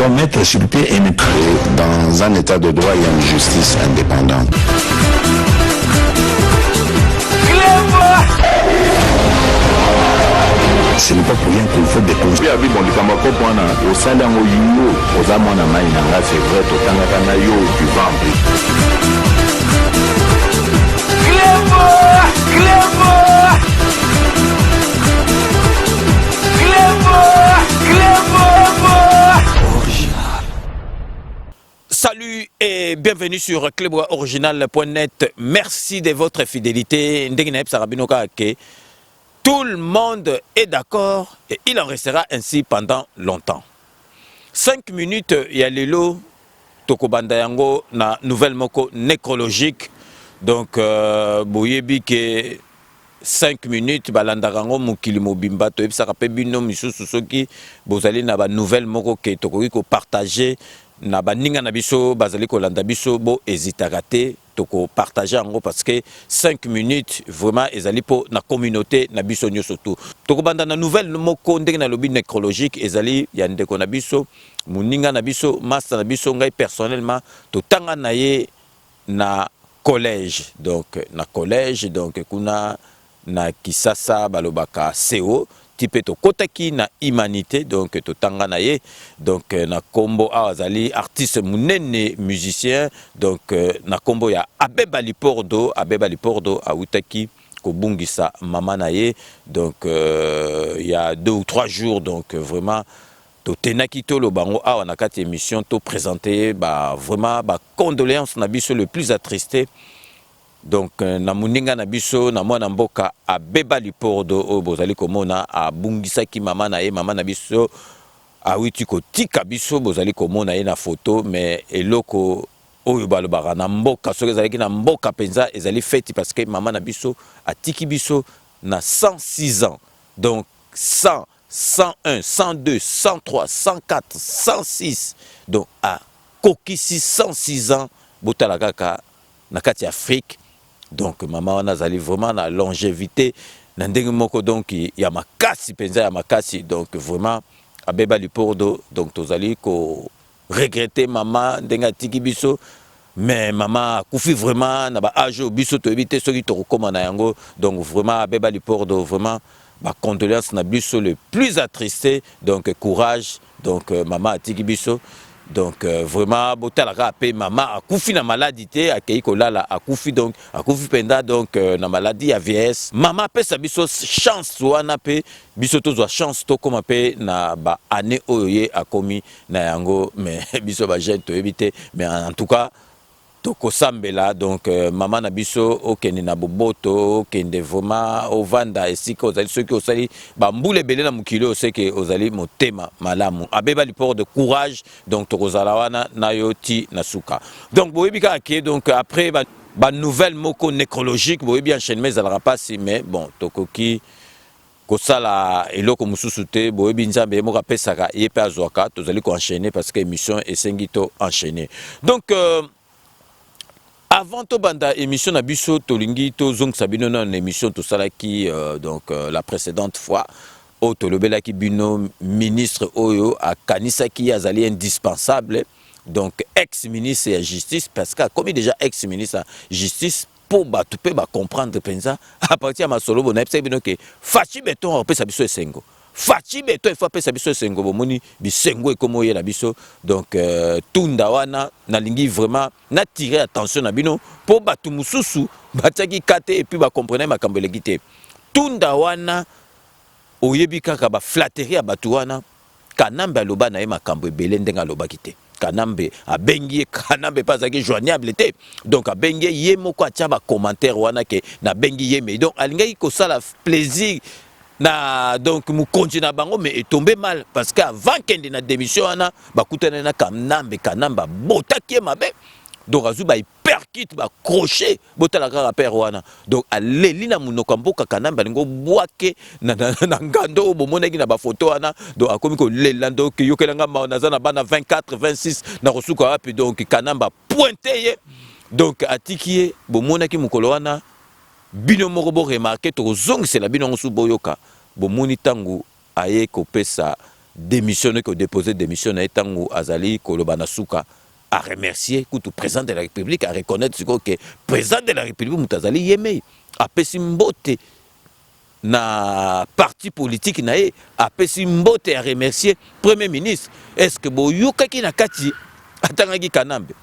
mettre sur pied une... Dans un état de droit, il y a une justice indépendante. Ce n'est pas pour rien qu'il faut des causes. Salut et bienvenue sur Cluboriginal.net. Merci de votre fidélité. Tout le monde est d'accord et il en restera ainsi pendant longtemps. 5 minutes, il y a Lelo, Tokobanda Yango, na nouvelle moko nécrologique. Donc, boyebi ke 5 minutes, balandarango mukili mobimba, to ebisa kape bino misusu soki, bozali na ba nouvelle moko ke tokoki ko partager. Na baninga na biso bazali ko landa biso bo hésitaka te toko partager yango parce que 5 minutes vraiment ezali po na communauté na biso nyoso tout toko banda na nouvelle moko ndenge na lobby nécrologique ezali ya ndeko na biso muninga na biso master na biso ngai personnellement to tanga na ye na collège donc kuna na Kisasa balobaka CO type to kotaki na humanité donc to tanga na ye donc na kombo azali artiste munene musicien donc na kombo ya Abeba Lipordo a utaki ko bungisa mama na ye donc il y a 2 ou 3 jours donc vraiment to tenaki to lo bango awa na kati émission to présenter ba vraiment ba condoléances na biso le plus attristé. Donc na muninga na biso na mwana mboka Abeba Lipordo o bozali komona a bungisa ki mama na biso a witi ko tika biso bozali komona ye na photo mais eloko oyo balobaka na mboka soki ezali na mboka penza ezali feti parce que mama na biso atiki biso na 106 ans donc 100 101 102 103 104 106 donc a kokisi 106 ans botala kaka na kati Afrique. Donc maman on a vraiment la longévité na ndenge moko donc ya makasi penza ya makasi donc vraiment Abeba Lipordo donc tozali ko regretter maman ndenge tiki biso mais maman kufi vraiment na ba âge biso to éviter ceux qui to recommande yango donc vraiment Abeba Lipordo vraiment ba condoléances na biso le plus attristé donc courage donc maman tiki biso. Donc vraiment botala rapé maman a koufi na maladie té akei kolala a koufi donc a koufi penda donc na maladie à vieillesse maman pe sa biso chance wana pe biso to chance to comme pe na ba année oye a komi na yango mais biso ba jeune to éviter mais en tout cas toko sambela donc maman na biso okende na boboto okende vraiment ovanda esika ozali soki osali bambule belé na mukili oseke ozali motema malamu Abeba Lipordo de courage donc tokozala wana na yoti na suka donc boyebika ke donc après ba nouvelle moko nécrologique boyebi enchaînement ezalaka pasi mais bon tokoki kosala eloko mususu te boyebi nzambe moko apesaka ye pe azwaka tozali ko enchaîner parce que émission esengi to enchaîner donc avant to banda émission na biso tolingi to zong sabino na émission to sala ki donc la précédente fois au tolobela ki bino ministre oyo a kanisa ki azali indispensable donc ex-ministre de justice parce que comme déjà ex-ministre de justice pour batu pe ba comprendre penza à partir ma solo bona pesa bino ke fachi beton pesa biso esengo fachi beto il faut apesa biso sengo bomoni bisengo ekomo ye na biso donc tunda wana na lingi vraiment na tirer attention na bino po batu mususu batiaki kate et puis ba comprendre makambo eleki te tunda wana oyebi kaka ba flatterie ya batu wana kanambe aloba na ye makambo ebele ndenga alobaki te kanambe abengi kanambe pas azaki joignable te donc abengi ye moko atia ba commentaire wana ke na bengi ye mais donc alingaki kosala plaisir na donc mu continue bango mais est tombé mal parce que avant qu'elle na démission ana bakutana na kanamba botaki mabe donc azuba hyperkit ba crochet botala ka père wana donc aleli na munoko mboka kanamba ngo bwake na ngando bomonaki na ba photo wana donc akomi ko lelando ki yokelanga maonaza na bana 24 26 na kosuka wapi donc kanamba pointé ye donc atikiye bomonaki mukolo wana bino moko bo remarquer to zong c'est la bino nsu boyoka bomoni tangu aye kopesa démissionné, que déposé démission na etango azali kolobana suka à remercier le président de la République, à reconnaître que le président de la République Moutazali Yemei a pesi mbote na parti politique nae a pesi mbote à remercier premier ministre. Est-ce que boyuka ki na kati atangaki Kanambe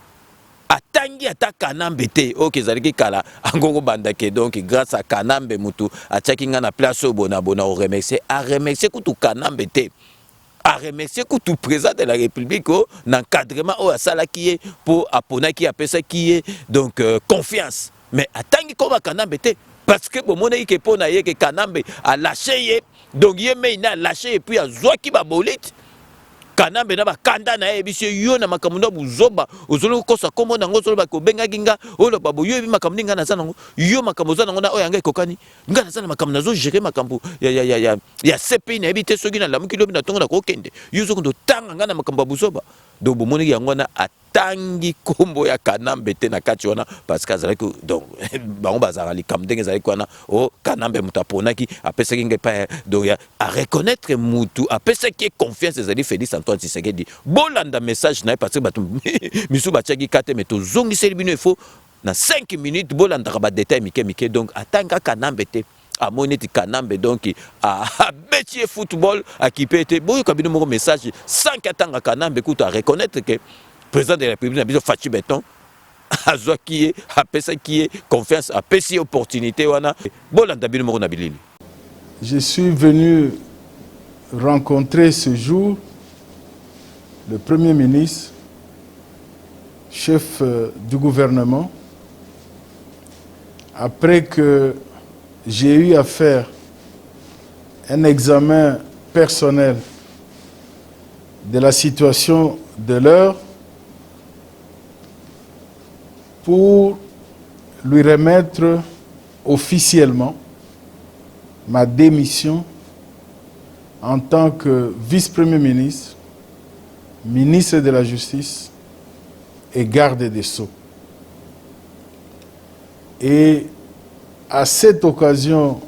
atangi ata Kanambe te ok zaliki kala angongo bandake donc grâce à Kanambe mutu ataki nga na place bona bona au remercier à remercier kutu Kanambe te à remercier tout président de la République l'encadrement au asala qui est pour apona qui appelle ça qui est donc confiance mais attends comme Kanambe te parce que bon mon que pona que Kanambe a lâché donc yeme a lâché et puis a zwa ki ba bolite Kanambe na ba kanda na ebisi yo na makamunda buzoba ozolo kosa komo na ngozolo ba ko benga ginga olo babo yo bi makamuni nga na zanango yo makamoza na oyanga kokani nga na zana makamuna zo gérer makambu ya CPI na ebite soki na lamu kilobi na tongo na kokende yo zo ndo tanga nga na makambu buzoba do bomoni yango na atangi kombo ya Kanambe te na kati wana parce que azali ko donc bango bazara li kamdenge azali ko na o Kanambe mutaponaki apesa kinga pa donc ya à reconnaître mutu apesa qui confiance azali Félix Antoine Tshisekedi bolanda message na parce que batu misu bachaki kate meto zongi selibino il faut na 5 minutes bolanda ba détail mike donc atanga Kanambe te a moneti Kanambe donc a bêtier football a qui peut être boyo kabino mo message sans qu'atanga Kanambe kuto à reconnaître que président de la République n'a besoin Fachi Béton a zwa qui est a pesa qui est confiance a pesi opportunité wana bolanda bino mo na bilili. Je suis venu rencontrer ce jour le Premier ministre, chef du gouvernement, après que j'ai eu à faire un examen personnel de la situation de l'heure pour lui remettre officiellement ma démission en tant que vice-premier ministre, ministre de la Justice et garde des Sceaux. Et à cette occasion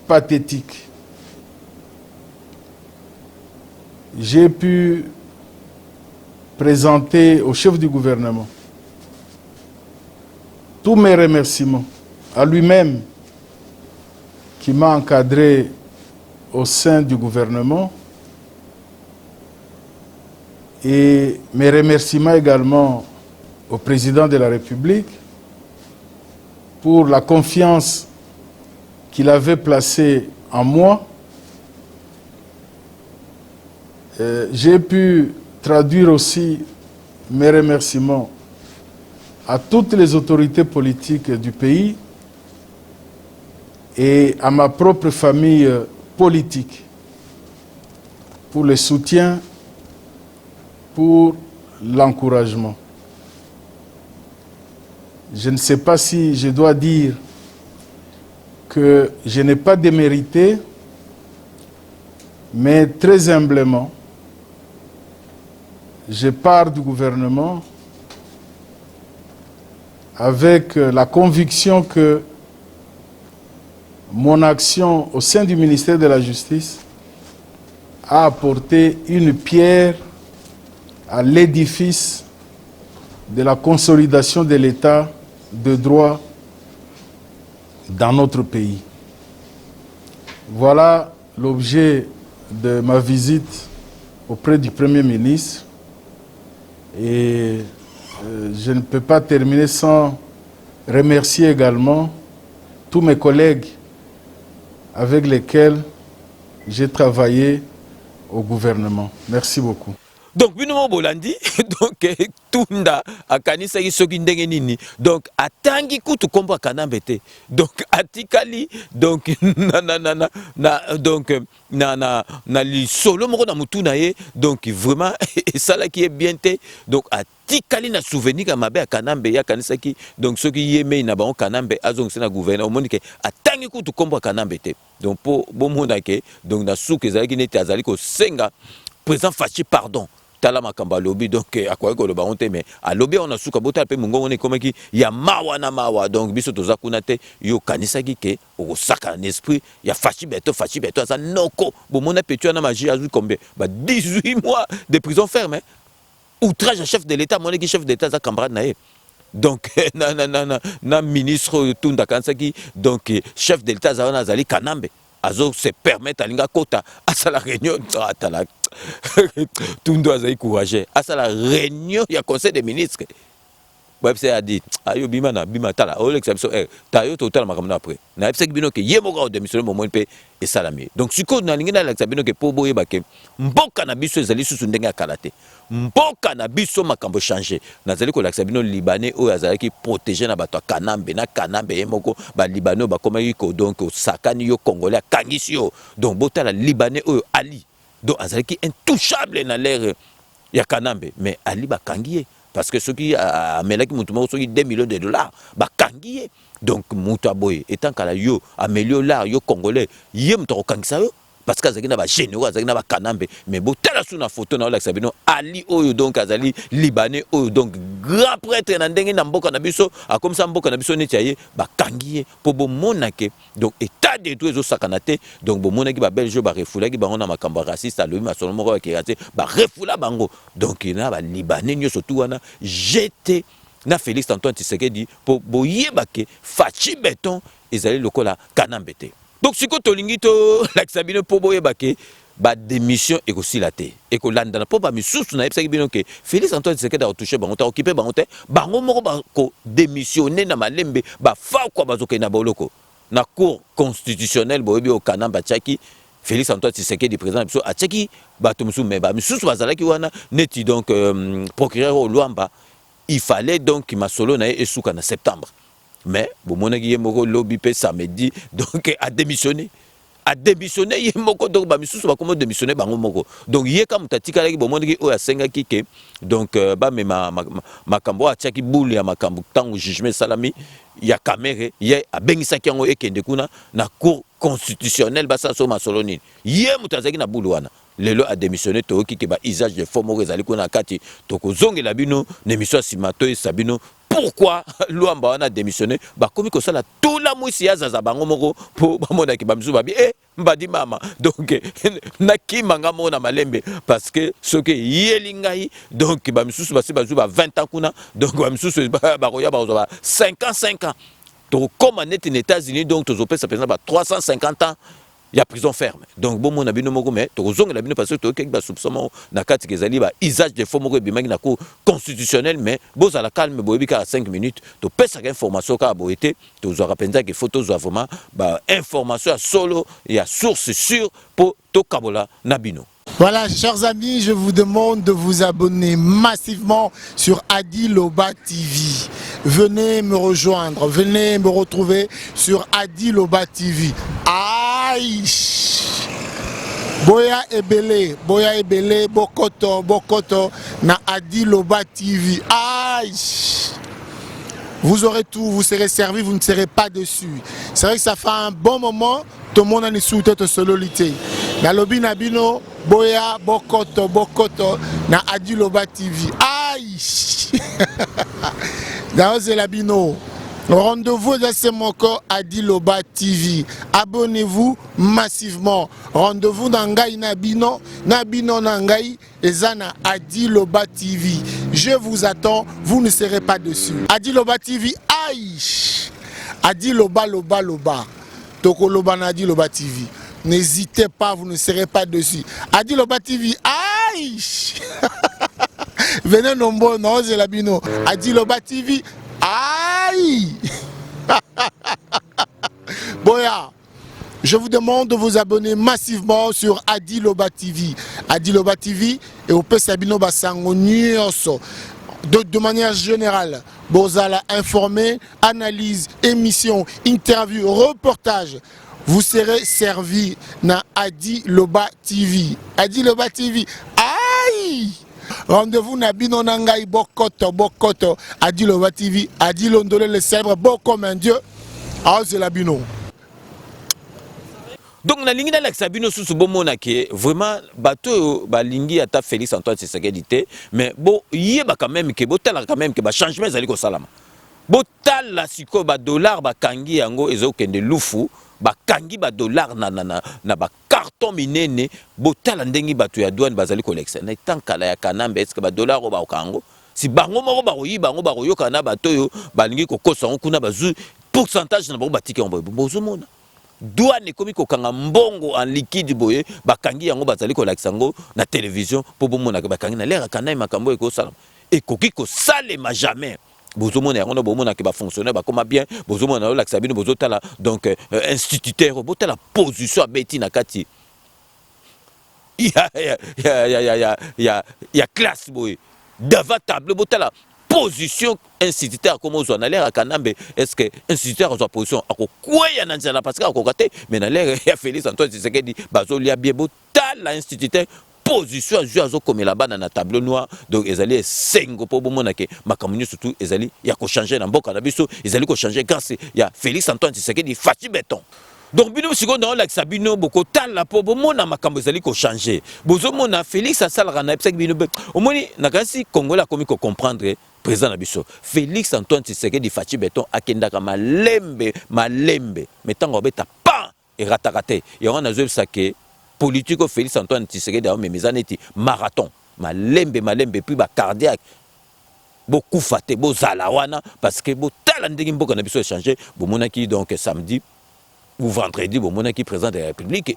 pathétique, j'ai pu présenter au chef du gouvernement tous mes remerciements à lui-même qui m'a encadré au sein du gouvernement et mes remerciements également au président de la République pour la confiance qu'il avait placée en moi. J'ai pu traduire aussi mes remerciements à toutes les autorités politiques du pays et à ma propre famille politique pour le soutien, pour l'encouragement. Je ne sais pas si je dois dire que je n'ai pas démérité, mais très humblement, je pars du gouvernement avec la conviction que mon action au sein du ministère de la Justice a apporté une pierre à l'édifice de la consolidation de l'État de droit dans notre pays. Voilà l'objet de ma visite auprès du Premier ministre et je ne peux pas terminer sans remercier également tous mes collègues avec lesquels j'ai travaillé au gouvernement. Merci beaucoup. Donc bino bolandi donc tunda akanisa isoki ndenge nini donc atangi kutu komba Kanambe te donc atikali donc na li solo moko na mutu na ye donc vraiment sala qui est bien te donc atikali na souvenir ka mabe Kanambe ya kanisa ki donc soki yeme na ba Kanambe azong na gouverneur monike atangi kutu komba Kanambe te donc po bomona ke donc na souke ezali ki neti azali ko senga président Fachi pardon tala makamba lobby donc akoye ko loba onte mais a lobby on a suka bota pe mungo on est comme qui ya mawa na mawa donc biso toza kuna te yo kanisa ki ke o saka en esprit ya fachi beto ça noko bon mon appétit na magie azu combien ba 18 mois de prison ferme outrage à chef de l'état mon qui chef d'état za camarade nae donc na ministre Tunda Kansaki donc chef de l'état za na zali Kanambe azo se permettre alinga kota à la réunion atala Tundo azali courageux à la réunion il y a conseil des ministres webse a dit ayo bima tala o l'exception tayo total makamna après na epse bino ke yemo ga démissionner moment pe et salami donc siko na lingi na l'exception ke po boye ba ke mboka na biso ezali susu ndenge akalate mboka na biso makambo changer nazali ko l'exception libanais o azali ki protéger na bato Kanambe yemoko ba libanais ba komaki ko donc sakani yo congolais kangisi yo donc botala libanais o ali donc azali ki intouchable na l'air ya Kanambe mais ali ba kangiye parce que ceux qui amènent qui montent 2 millions de dollars bah kangiye donc mutaboy étant kala yo améliore yo congolais yem to kangisa yo parce que azaki na ba généraux azaki na ba Kanambe mais bo tala sous na photo na Alex Sabino ali oyo donc azali libanais oyo donc grand prêtre na ndenge na mboka na biso a comme ça mboka na biso neti aye ba kangiye po bo monake donc état de tout ezo sakanate donc bo monaki ba belge ba refula ki bango na makambo raciste a lobi masolo moko ki raté ba refula bango donc na ba libanais nyo surtout wana jeté na Félix Antoine Tshisekedi po boyeba ke fachi béton ezali lokola Kanambe te. Donc si tu as Sabino pour boyeba ke ba démission et aussi la té et que l'andana pour ba misusu na epsaki bino ke Félix Antoine Tshisekedi a touché bango ta occupé bango te bango moko ba ko démissionner na malembe ba fa kwa bazoke na boloko na cour constitutionnelle boyebi au Kanamba Tchaki Félix Antoine Tshisekedi président biso a Tchaki ba to musu mais ba misusu bazalaki wana neti donc procureur au Luamba il fallait donc ma solo na et souka na septembre mais bon mon qui moko lobby pe samedi donc a démissionné yemoko donc ba misusu ba comment démissionner bango moko donc yé comme tatika ki bon mon qui o ya senga ki ke donc ba me makambo a tchaki boule ya makambo tango jugement salami ya caméra yé a bengisa ki ngo ekende kuna na cour constitutionnelle ba sa so masolo nini yé mutazaki na boule wana lelo a démissionné to ki ke ba usage de faux moko ezali kuna kati to ko zongela bino nemission simato e sabino. Pourquoi Luamba a démissionné? Bah comme que ça la tout la mousse ya zaza bango moko pour bamona ki bamzu babi mbadi mama donc naki manga mona malembe parce que ce que yelingai donc bamsusu basi bazu ba 20 ans kuna donc bamsusu ba roya ba 5 ans to comme en États-Unis donc to zopé ça présente ba 350 ans. Il y a prison ferme. Donc, bon, mon abino moko, mais, parce que tu as soupçon, na kati kezali, ba, usage de faux moko, bimagi na cour constitutionnel, mais, bon, à la calme, boyebi ka 5 minutes, tu peux sa information ka boyete, tu as rappelé que photos vraiment, ba, information à solo, et à source sûre, pour to kabola nabino. Voilà, chers amis, je vous demande de vous abonner massivement sur Adi Loba TV. Venez me rejoindre, venez me retrouver sur Adi Loba TV. Aïe! Boya Ebele, Bokoto, na Adi Loba TV. Aïe! Vous aurez tout, vous serez servi, vous ne serez pas dessus. C'est vrai que ça fait un bon moment, tout le monde a une sous-tête sololité. Na lobi nabino, Boya, Bokoto, na Adi Loba TV. Aïe! Dans Zelabino, rendez-vous dans ce moko Adi Loba TV. Abonnez-vous massivement. Rendez-vous dans Ngai Nabino Nangai Ezana Adi Loba TV. Je vous attends, vous ne serez pas dessus. Adi Loba TV, aïe! Adi Loba. Toko Loba na Adi Loba TV. N'hésitez pas, vous ne serez pas dessus. Adi Loba TV, aïe! Venez nombreux, non, Zelabino. Adi Loba TV, aïe! Boya, je vous demande de vous abonner massivement sur Adi Loba TV. Adi Loba TV et au Pesabino Basango Nyonso. De manière générale, Bozala informé, analyse, émission, interview, reportage. Vous serez servi na Adi Loba TV. Adi Loba TV, aïe! Rendez-vous na bino nangai bokoto Adi Loba TV. Adi Londole le célèbre beau comme un dieu. Ah c'est la bino. Donc nalingi na lakisa bino susu bomona ke vraiment bato balingi ata Félix Antoine Tshisekedi te, mais bo yeba quand même que botala quand même que ba changement ezali ko salama. Botala siko ba dollar ba kangi yango ezokende lufu, ba kangi ba dollar na ba carton minene, botala ndengi bato ya douane bazali collecte. Na tankala ya kanambe est-ce que ba dollar ba okango si bango moko ba koyi bango ba koyoka na bato yo balingi ko kosa kuna bazu pourcentage na ba batike on bozomona. Douane ekomi kokanga mbongo en liquide boye bakangi yango bazali kolakisa yango na télévision po bomona ke bakangi na lera kana makambo ekosalama ekoki kosalema jamais bozomona yango na bomona ke ba fonctionnaire bakoma bien bozomona yo lakisa bino bozotala donc instituteur botala position abeti na kati ya classe boye devant table botala position instituteur comme on a l'air à Kanambe, est-ce que instituteur a sa position à quoi y a n'a pas parce qu'à côté mais na l'air il y a Félix Antoine Tshisekedi bazoli a bien botal l'instituteur position à jouer comme là-bas dans la tableau noir donc ils allaient 5 pour bon que ma commune surtout ils allaient il y a ko changer dans boka na biso ils allaient ko changer grâce il y a Félix Antoine Tshisekedi faci béton. Donc bino siko dans la sabino boko tala po bomona makambo ezali ko changer bozomona Félix asalaka na psek bino omoni na kasi Congola komi ko comprendre président na biso Félix Antoine Tshisekedi faci béton akendaka malembe mais tango beta pa et ratakate et on a joué ça que politique Félix Antoine Tshisekedi a mes années marathon malembe puis ba cardiaque beaucoup faté bo zalawana parce que bo tala ndenge mboka na biso échanger bomona ki donc samedi ou vendredi bomona ki président de la République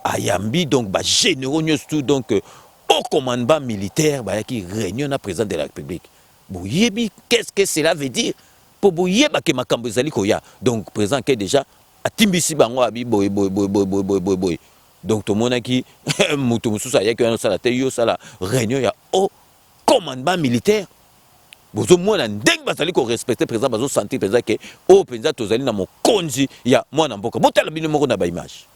ayambi donc ba généraux tout donc au commandement militaire ba ki réunion na président de la République. Boyebi, qu'est-ce que cela veut dire? Pour boyeba que makambo ezali koya. Donc président qui déjà a timbisi bango abi boy. Donc tout le monde qui mutu mususa ya ki sala te yo sala réunion ya au commandement militaire. Bozo mwana ndeng bazali ko respecter président bazo sentir président que au président tozali na mokonzi ya mwana mboka. Botala bino moko na ba image.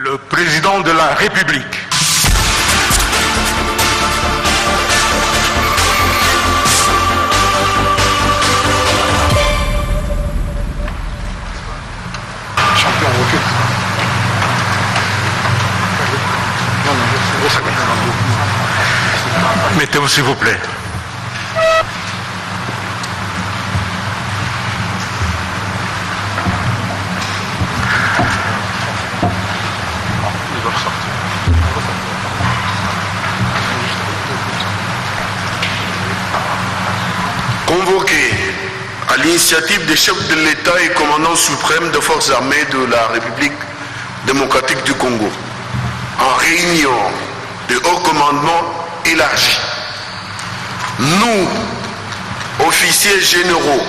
Le président de la République. Champion, recule. Mettez-vous s'il vous plaît. l'initiative des chefs de l'État et commandant suprême des forces armées de la République démocratique du Congo, en réunion de haut commandement élargi. Nous, officiers généraux,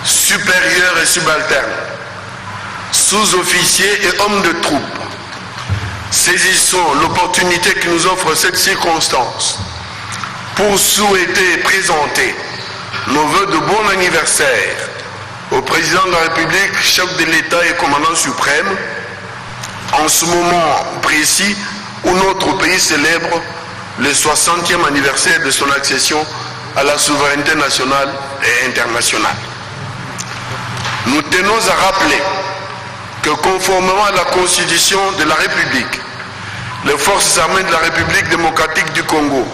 supérieurs et subalternes, sous-officiers et hommes de troupe, saisissons l'opportunité que nous offre cette circonstance pour souhaiter et présenter nos vœux de bon anniversaire au président de la République, chef de l'État et commandant suprême, en ce moment précis où notre pays célèbre le 60e anniversaire de son accession à la souveraineté nationale et internationale. Nous tenons à rappeler que conformément à la Constitution de la République, les forces armées de la République démocratique du Congo,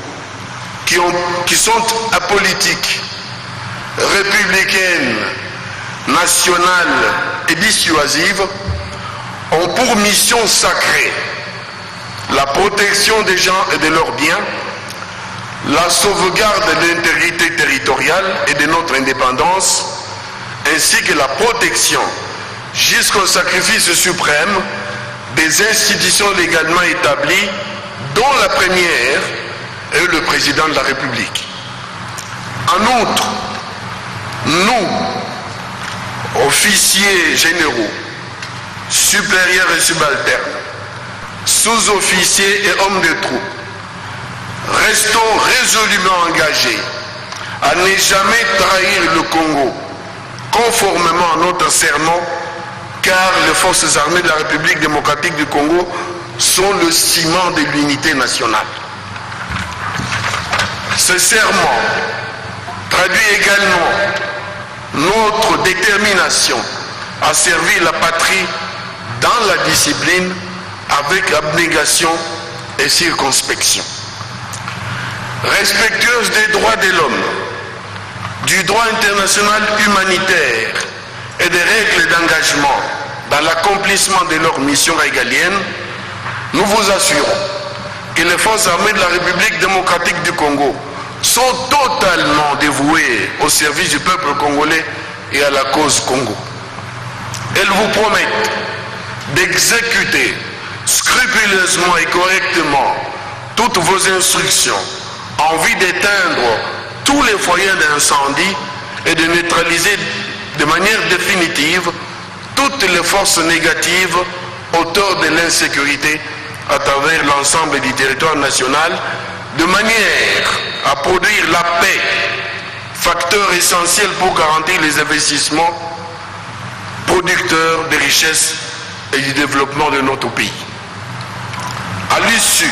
qui sont apolitiques, républicaines, nationales et dissuasives, ont pour mission sacrée la protection des gens et de leurs biens, la sauvegarde de l'intégrité territoriale et de notre indépendance, ainsi que la protection jusqu'au sacrifice suprême des institutions légalement établies, dont la première est le président de la République. En outre, nous, officiers généraux, supérieurs et subalternes, sous-officiers et hommes de troupe, restons résolument engagés à ne jamais trahir le Congo, conformément à notre serment, car les forces armées de la République démocratique du Congo sont le ciment de l'unité nationale. Ce serment traduit également notre détermination à servir la patrie dans la discipline avec abnégation et circonspection. Respectueuse des droits de l'homme, du droit international humanitaire et des règles d'engagement dans l'accomplissement de leur mission régalienne, nous vous assurons que les forces armées de la République démocratique du Congo sont totalement dévouées au service du peuple congolais et à la cause Congo. Elles vous promettent d'exécuter scrupuleusement et correctement toutes vos instructions en vue d'éteindre tous les foyers d'incendie et de neutraliser de manière définitive toutes les forces négatives auteurs de l'insécurité à travers l'ensemble du territoire national, de manière à produire la paix, facteur essentiel pour garantir les investissements producteurs de richesses et du développement de notre pays. À l'issue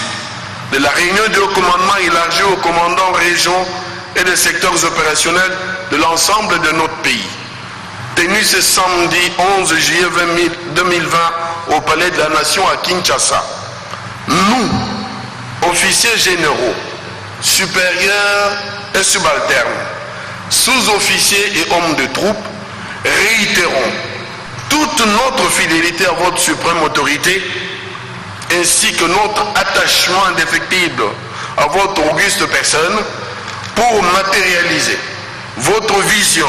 de la réunion du haut commandement élargi aux commandants régions et des secteurs opérationnels de l'ensemble de notre pays, tenu ce samedi 11 juillet 2020 au Palais de la Nation à Kinshasa, nous, officiers généraux, supérieurs et subalternes, sous-officiers et hommes de troupe, réitérons toute notre fidélité à votre suprême autorité, ainsi que notre attachement indéfectible à votre auguste personne, pour matérialiser votre vision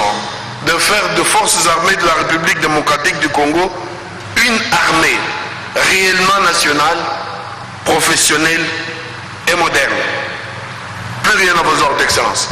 de faire de forces armées de la République démocratique du Congo une armée réellement nationale, professionnelle et moderne. Plus rien à vos ordres, Excellence.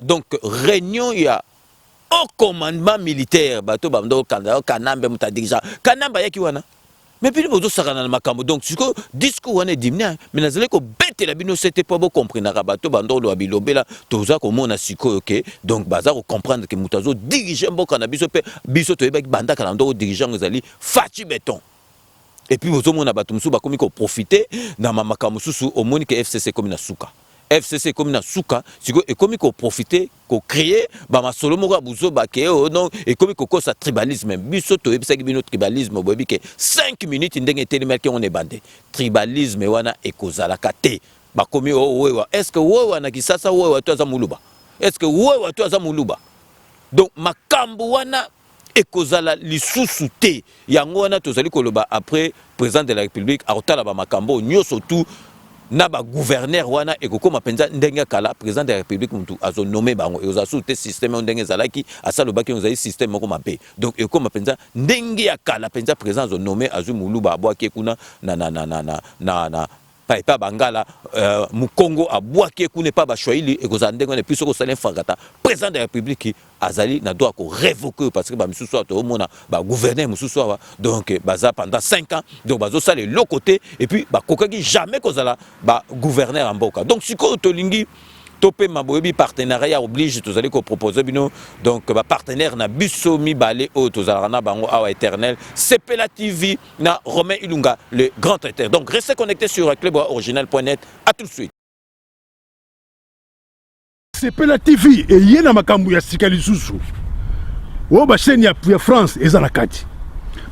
Donc, réunion, il y a au commandement militaire. Bato Bamdo Kanambe Mutadija. Kanamba Yakiwana. mais puis bozo sakana na makambo donc siko discours wana dimna mais nazali ko betela bino c'était pas beau comprendre rabato bandolo abilobela toza ko mona siko OK donc baza ko comprendre que mutazo diriger mboka na biso pe biso to ebaki banda kala ndo dirigeant ezali Faci Béton et puis bozo mona bato musu ba komi ko profiter na makambo susu au moni que FCC comme na suka FCC comme na suka siko et comme ko profiter ko créer ba masolo moko buzo ba ke non et comme ko sa tribalisme biso to ebisa bino tribalisme bobi ke 5 minutes ndenge telema ke on est bandé tribalisme wana ekozala kate ba komi wewa est-ce que wewa na kisasa wewa to za muluba est-ce que wewa to za muluba donc makambo wana ekozala lisusu te yango wana tozali koloba après président de la République aotala ba makambo nyoso tout na ba gouverneur wana ekokoma penza ndenge kala président de la République mutu azo nommé bango et oza soute système ndenge zalaki asalo baki oza système moko mabe donc ekoma penza ndenge ya kala penza président azo nommé azu muluba abwaki kuna na pa bangala mukongo abwaki kuna pa ba shwaili ekoza ndenge na piso ko salen fagata président de la République azali na doit ko révoquer parce que ba misusu to mona ba gouverneur misusu wa donc baza pendant 5 ans donc bazo sale l'autre côté et puis ba kokaki jamais kozala ba gouverneur en mboka donc siko tolingi topé maboyebi partenariat oblige tozali ko proposer bino donc ba partenaire na biso mibale o tozala na bango awa éternel Sepela TV na Romain Ilunga le grand traiteur donc restez connectés sur cluboriginal.net à tout de suite. Sepela TV et yena makambu ya sika lisusu o ba chaîne ya France eza na kati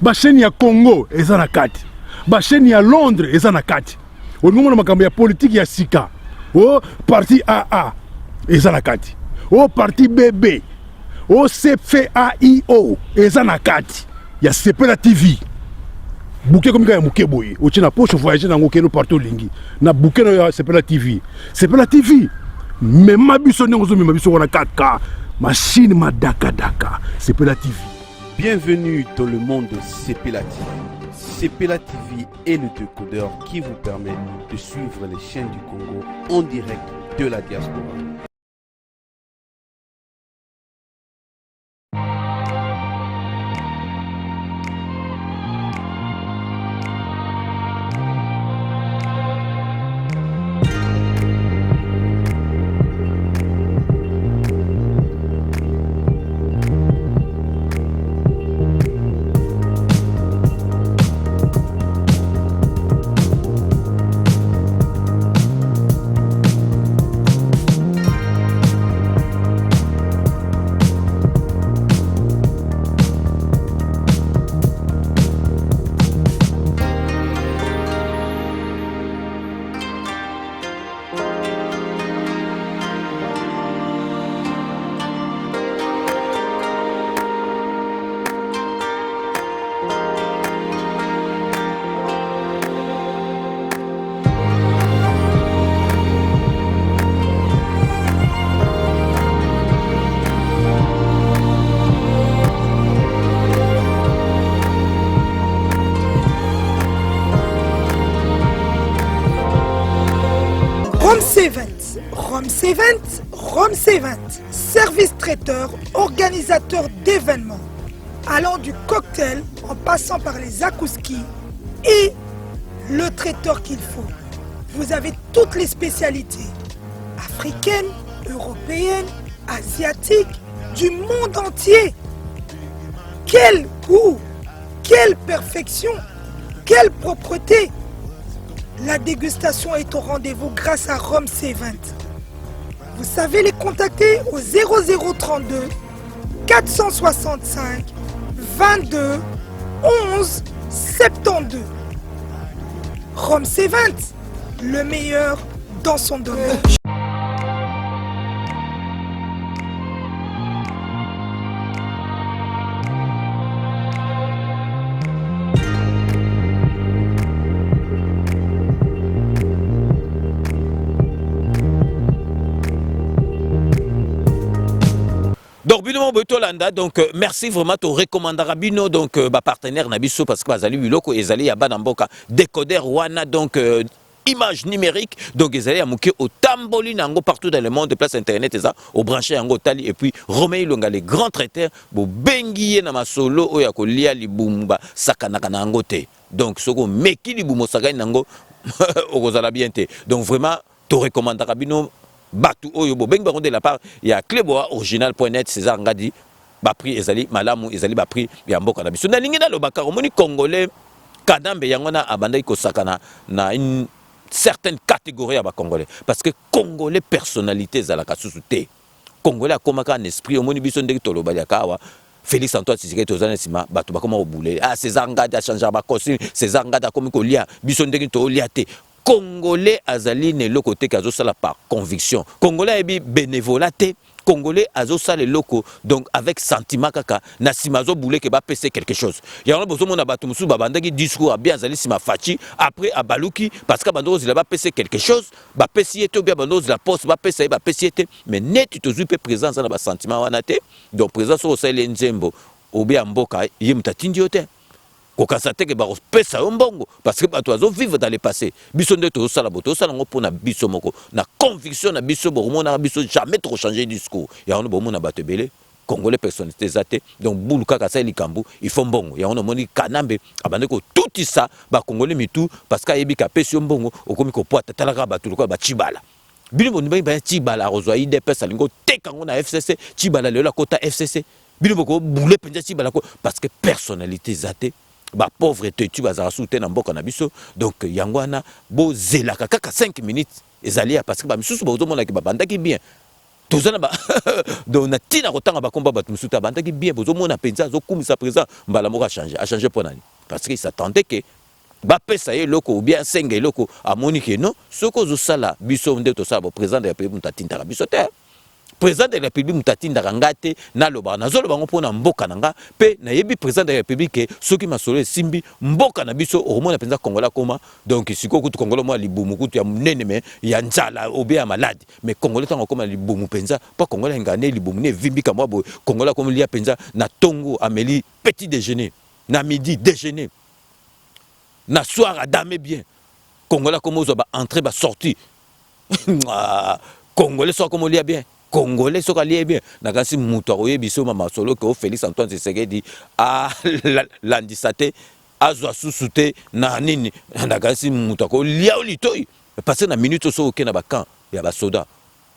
ba chaîne ya Congo eza na kati ba chaîne ya Londres eza na kati o ngomona makambu ya politique ya sika o parti AA eza na kati o parti BB o CFAIO eza na kati ya Sepela TV bouquet comme ya muke boye o tina poche voyager na ngokeno partout lingi na bouquet na Sepela TV même ma biso n'engo ma biso wana 4K machine ma daka Sepela TV. Bienvenue dans le monde de Sepela TV. Sepela TV est le décodeur qui vous permet de suivre les chaînes du Congo en direct de la diaspora. Rome C20, service traiteur, organisateur d'événements, allant du cocktail en passant par les akouski et le traiteur qu'il faut. Vous avez toutes les spécialités, africaines, européennes, asiatiques, du monde entier. Quel goût, quelle perfection, quelle propreté. La dégustation est au rendez-vous grâce à Rome C20. Vous savez les contacter au 0032 465 22 11 72. Rome C20, le meilleur dans son domaine. Donc bino Botolanda donc merci vraiment to recommandera bino donc ba partenaire na biso parce que bazali biloko ezali ya bana mboka décodeur wana donc image numérique donc ezali ya moke otamboli nango partout dans le monde de place internet eza au branché yango tali et puis Romain Ilonga les grands traiteurs bo bengi ye na masolo oyo kolia libumba sakanaka nango te donc soko meki libumo sakani nango okozala bien te donc vraiment to recommandera bino batu oyo bo bengi bango de la part ya Cleboa original.net César Ngadi ba prix ezali malamu ezali ba prix ya mboka na biso na lingi na lobaka omoni congolais kadambe yango na abandaki kosakana na une certaines catégories à Congolais parce que Congolais personnalité zalaka susute Congolais akomaka en esprit au moni biso ndeki tolobaliaka awa Félix Antoine Tshisekedi tozana sima bato bakoma obule ah César Ngadi a changé ba costume César Ngadi akomi kolia biso ndeki tolia te Congolais azali ne lokote kazo sala par conviction Congolais ebi bénévolat te Congolais azo sale loko donc avec sentiment kaka na simazo boule ke ba pese quelque chose ya on bozo mona batu musu babandaki discours bien azali sima fachi après abaluki parce que bando zila ba pese quelque chose ba pesi eto bien bando zila poste ba pese ba pesi ete mais net tozu pe présence na ba sentiment wana te donc présence au sale nzembo ou bien mboka yimta tindiote kokasate ke ba pesa mbongo parce que bato azo vivre dans le passé biso nde to sala boto sala ngo pona biso moko na conviction na biso bo mona biso jamais trop changer discours ya on bo mona bato belé congolais personnalité zate donc buluka ka sali kambu il faut mbongo ya on moni kanambe abande ko tout ça ba congolais mitu parce que yebi ka pesi mbongo okomi ko poata talaka bato ko ba chibala bino boni ba chibala rozwa ide pesa lingo tekango na FCC chibala le la kota FCC bino boko boule penja chibala ko parce que personnalité zate ba pauvreté tu vas soutenir na mboka na biso donc yangwana bo zelaka kaka 5 minutes ezali parce que ba misusu bozo mona ki babandaki bien tozana ba donc na tina kotanga ba komba batu misusu babandaki bien bozo mona penza zo kumisa présent mbala moko a changer pour nani parce qu'il s'attendait que ba pesa ye loko ou bien senge loko a monique non soko zo sala biso nde to sala président de la République mutatinda biso te président de la République mutatinda ngate na loba na zolo bango pona mboka nanga pe na yebi président de la République soki masolo simbi mboka na biso au moins penza Kongola koma donc siko kutu Kongola mo libumu kutu ya munene me ya nzala obe ya malade mais Kongola tango koma libumu penza pas Kongola ngane libumu ne vimbi kama bo Kongola comme lia penza na tongo ameli petit déjeuner na midi déjeuner na soir à dame bien Kongola comme ozo ba entrer ba sortir Congolais soit comme lia bien Congolais sont allés bien. Nakasi mutoye biso mama solo que Félix Antoine Tshisekedi a landisate azwa susute na nini nakasi mutako lia olitoy parce que na minute so okena ba camp ya ba soda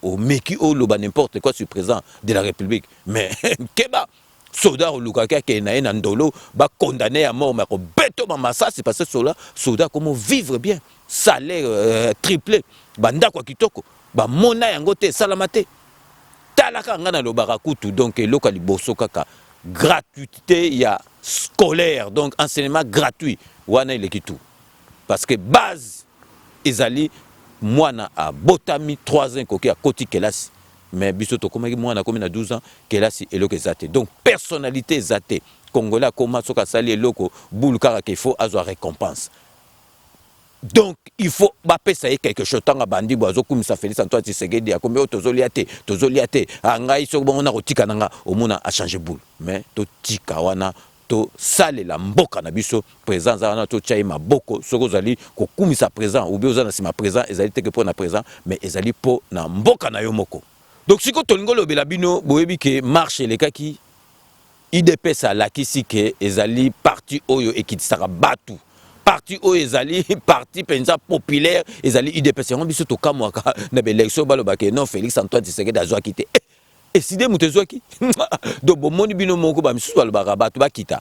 au meki o loba n'importe quoi sur président de la République mais keba soda o lukaka ke na ena ndolo ba condamné à mort mais ko beto mama ça c'est parce que soda comment vivre bien salaire triplé banda kwa kitoko ba mona yango te salamate talaka ngana lo barakutu donc eloko liboso kaka gratuité ya scolaire donc enseignement gratuit wana elekitu parce que base ezali mwana a botami 3 ans koki a koti kelasi mais biso to komaki mwana komi na 12 ans kelasi eloko ezate donc personnalité ezate congolais koma soka sali eloko boule kaka qu'il faut azwa récompense. Donc il faut bapesa quelque chose tanga bandi bozo kumisa Félix Antoine Tshisekedi a combien tozoliate angai so bona kotika nanga omona a changer boule mais to tika wana to sale la mboka na biso présence wana to tchai maboko soko zali ko kumisa présent ou bien ozana sima présent ezali teke pour na présent mais ezali po na mboka na yo moko donc siko tolingo lobela bino boyebi ke marche le kaki IDPS la kisike ezali parti oyo ekitisaka batu parti o ezali parti penza populaire ezali IDPS on biso to kamwaka na l'élection balobake non Félix Antoine Tshisekedi azwa kité et si de mutezwaki do bo moni bino moko ba misu balobaka batu bakita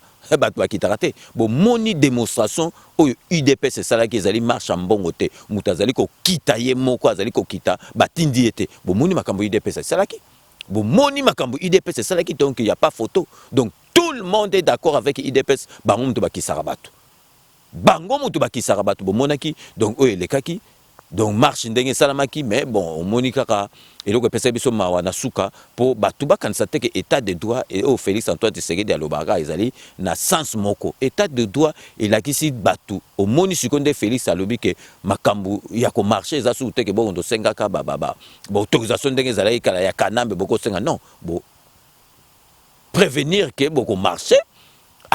raté bo moni démonstration o IDPS sala ki ezali marche mbongo te mutazali ko kita ye moko azali ko kita batindi ete bo moni makambo IDPS sala ki bo moni makambo IDPS sala ki donc il y a pas photo donc tout le monde est d'accord avec IDPS ba mtu bakisara batu bango mutu bakisaka batu bomonaki donc oyo elekaki donc marche ndenge salamaki mais bon omoni kaka eloko pesa biso mawa na suka po batu bakanisa te ke état de droit et au Félix Antoine Tshisekedi alobaka ezali na sens moko état de droit elakisi batu omoni sikonde Félix alobi ke makambu ya ko marcher za su te ke bo ndo sengaka ba autorisation ndenge ezali kala ya kanambe boko senga non bo prévenir ke boko marcher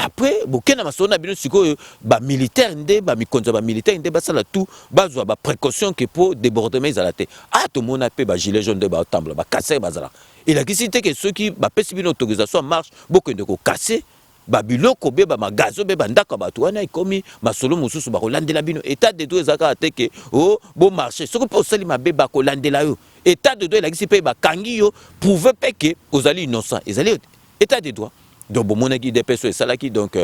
après bokena masona bino sikoyo ba militaire nde ba mikonza ba militaire nde basala tout bazwa ba précaution que pour débordement ezalate to mona pe ba gilet jaune de ba tambla ba casser bazala il a quitté que ceux qui ba pesi bino autorisation en marche bokende ko casser ba biloko be ba magazo be ba ndaka bato wana ikomi masolo mususu ba kolandela bino état de droit ezaka ateke oh bon marché soko pe osali mabe ba kolandela yo état de droit il a quitté pe ba kangi yo prouver pe que ozali innocent ezali état de droit donc bon mon qui DPS et salaki donc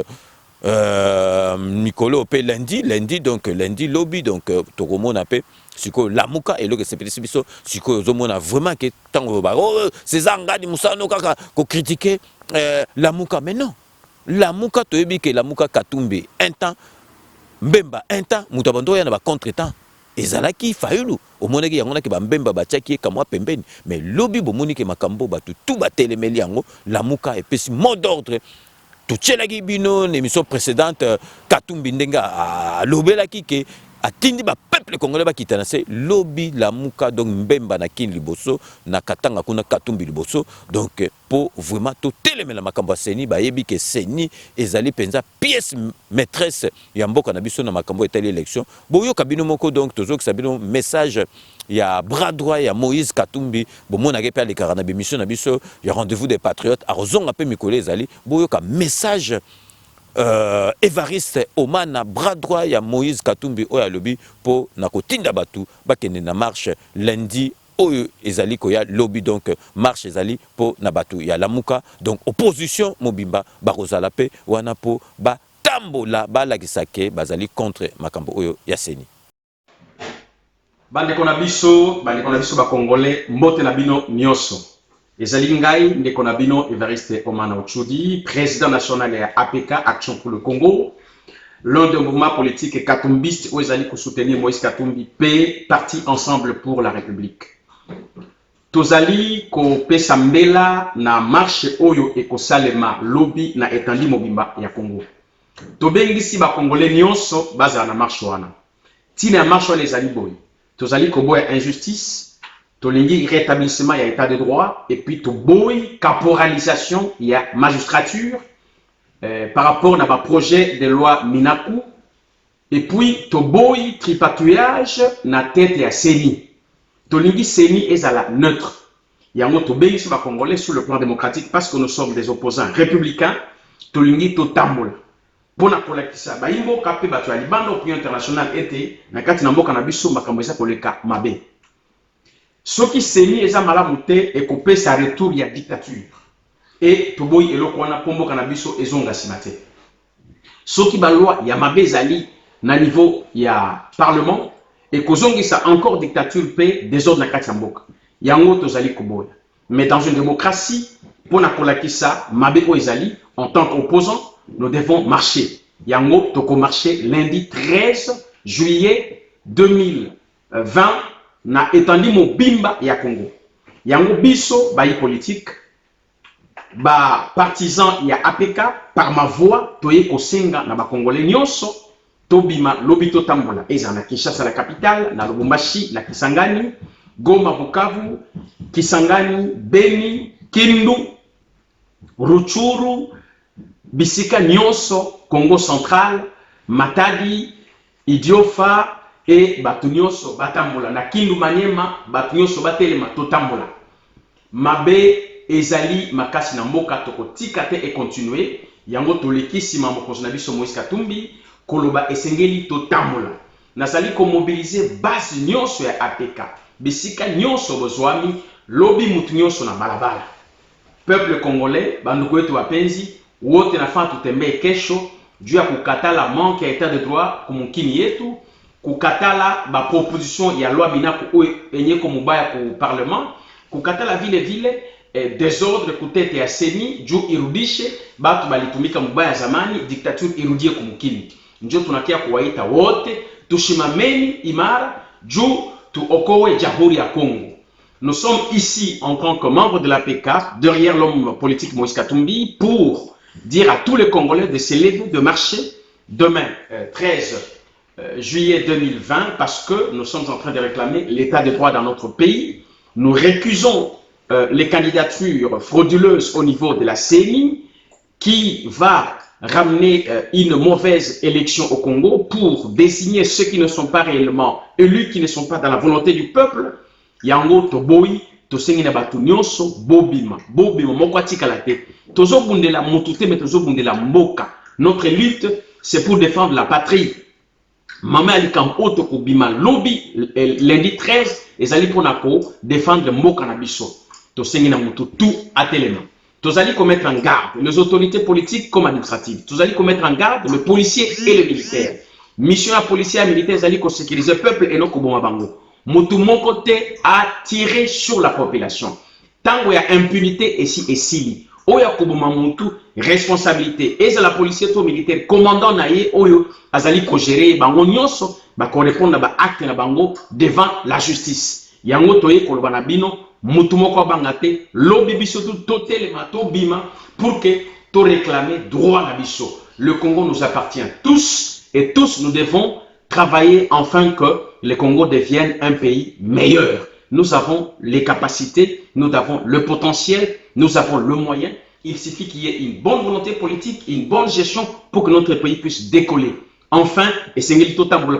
Nicolo pe lundi donc lundi lobby donc tokomona pe siko lamuka et le c'est petit biso siko zomona vraiment que tango ba oh César ngadi musano kaka ko critiquer lamuka mais non lamuka toyebi que lamuka katumbi un temps mbemba un temps mutabando ya na ba contre-temps ezalaki fayulu omonaki yango naki ba mbemba batiaki kamwa pembeni mais lobby bomoni ke makambo batu tout batelemeli yango lamuka epesi mot d'ordre tutielaki bino l'émission précédente Katumbi ndenga alobelaki ke atindi ba peuple congolais bakitana se lobby lamuka donc mbemba na kin liboso na katanga kuna Katumbi liboso donc pour vraiment tout telemela makambo seni ba yebi ke seni ezali penza pièce maîtresse ya mboka na biso na makambo etali élection boyo kabino moko donc tozo sabino message ya bras droit ya Moïse Katumbi bomona ke pa le karana be mission na biso ya rendez-vous des patriotes a rozonga pe mikole ezali boyo ka message Evariste Omana bras droit ya Moïse Katumbi oya lobby pour na kotinda batu bakende na marche lundi oyo ezali ko ya lobby donc marche ezali pour na batu ya lamuka donc opposition mobimba bakozala pe wana po ba tambola balakisake bazali contre makambo oyo ya seni bandeko na biso ba congolais mbote na bino nyoso ezali ngai ndeko na bino Evariste Omana Ochudi, président national ya APK Action pour le Congo, l'un des mouvements politiques katumbistes où ezali ko soutenir Moïse Katumbi P parti ensemble pour la République. Tozali ko pesa mbela na marche oyo ekosalema lobby na etandi mobimba ya Congo. Tobengisi ba congolais nyonso baza na marche wana. Tina marche wana ezali boy. Tozali ko boya injustice tolingi rétablissement il y a état de droit et puis to boy caporalisation il y a magistrature par rapport à un projet de loi Minaku et puis to boy tripatouillage na tête ya Seni tolingi Seni est à la neutre il y a un autre pays sur le Congolais sur le plan démocratique parce que nous sommes des opposants républicains tolingi to tambola pona kolakisa ba imbo kapé ba to libanda opinion internationale était na kati na mboka na biso makambo esa koleka mabe. Ce qui s'est mis à Malamouté et coupé sa retour il y a dictature. Et Toboy et Lokwana Pombo Kanabiso et Zonga Simate. Ce qui va loi, il y a Mabezali, na niveau, il y a parlement, et Kozongi sa encore dictature paix des ordres na Katiambok. Il y a un autre Zali Koboy. Mais dans une démocratie, pour na Kolakisa, Mabeko Ezali, en tant qu'opposant, nous devons marcher. Il y a un autre Toko marché lundi 13 juillet 2020. Na etandi mobimba ya Congo. Yango biso ba politique ba partisan ya APK par ma voix toye kosenga na ba congolais nyonso tobima lobito tambola eza na Kinshasa la capitale na Lubumbashi na Kisangani Goma Bukavu Kisangani Beni Kindu Ruchuru bisika nyonso Congo central Matadi Idiofa et batunyoso batambola na Kindu Maniema batunyoso batelema totambola mabe ezali makasi na mboka tokotika te et continuer yango tolekisi mamokonzi na biso Moïse Katumbi koloba esengeli totambola nazali ko mobiliser base nyonso ya APK bisika nyonso bozwami lobby mutu nyonso na balabala peuple congolais banduko wetu wapenzi wote na fatu tembee kesho juu ya kukatala manque ya état de droit kumukini yetu kukatala ba proposition ya loi Minaku enye ko mubaya ku parlement kukatala vile désordre kutete ya Seni juu irudishe batu balitumika mubaya zamani dictature irudie kumukini njo tunakia kuwaita wote tushimameni imara juu tuokowe jamhuri ya Congo. Nous sommes ici en tant que membres de l'APK derrière l'homme politique Moïse Katumbi pour dire à tous les Congolais de se lever, de marcher demain 13 juillet 2020 parce que nous sommes en train de réclamer l'état de droit dans notre pays. Nous récusons les candidatures frauduleuses au niveau de la CENI qui va ramener une mauvaise élection au Congo pour désigner ceux qui ne sont pas réellement élus, qui ne sont pas dans la volonté du peuple. Yango toboyi tosengi na batu nyonso bobima moko atikala te tozobundela mutu te mais tozobundela mboka. Notre lutte c'est pour défendre la patrie. Mama alikam oto kobima lobby lundi 13 ezali pona ko défendre mboka na biso. Tosengi na mutu tout atelema. Tous allez commettre en garde les autorités politiques comme administratives. Tous allez commettre en garde le policier et le militaire. Mission à policier et militaire, allez sécuriser le peuple et non Koboma Bango. Moutou mon côté a tiré sur la population. Tant qu'il y a impunité ici et si, il y a Koboma Moutou responsabilité. Et c'est la policier ou militaire commandant naïe oyo azali ko gérer bango nyonso ba correspondre ba acte na bango devant la justice. Yango toye kolobana bino Moutoumoko Bangate, lobby biso totelema to bima pour que to réclamer droit à biso. Le Congo nous appartient tous et tous nous devons travailler afin que le Congo devienne un pays meilleur. Nous avons les capacités, nous avons le potentiel, nous avons le moyen. Il suffit qu'il y ait une bonne volonté politique, une bonne gestion pour que notre pays puisse décoller. Enfin, et c'est ce total pour le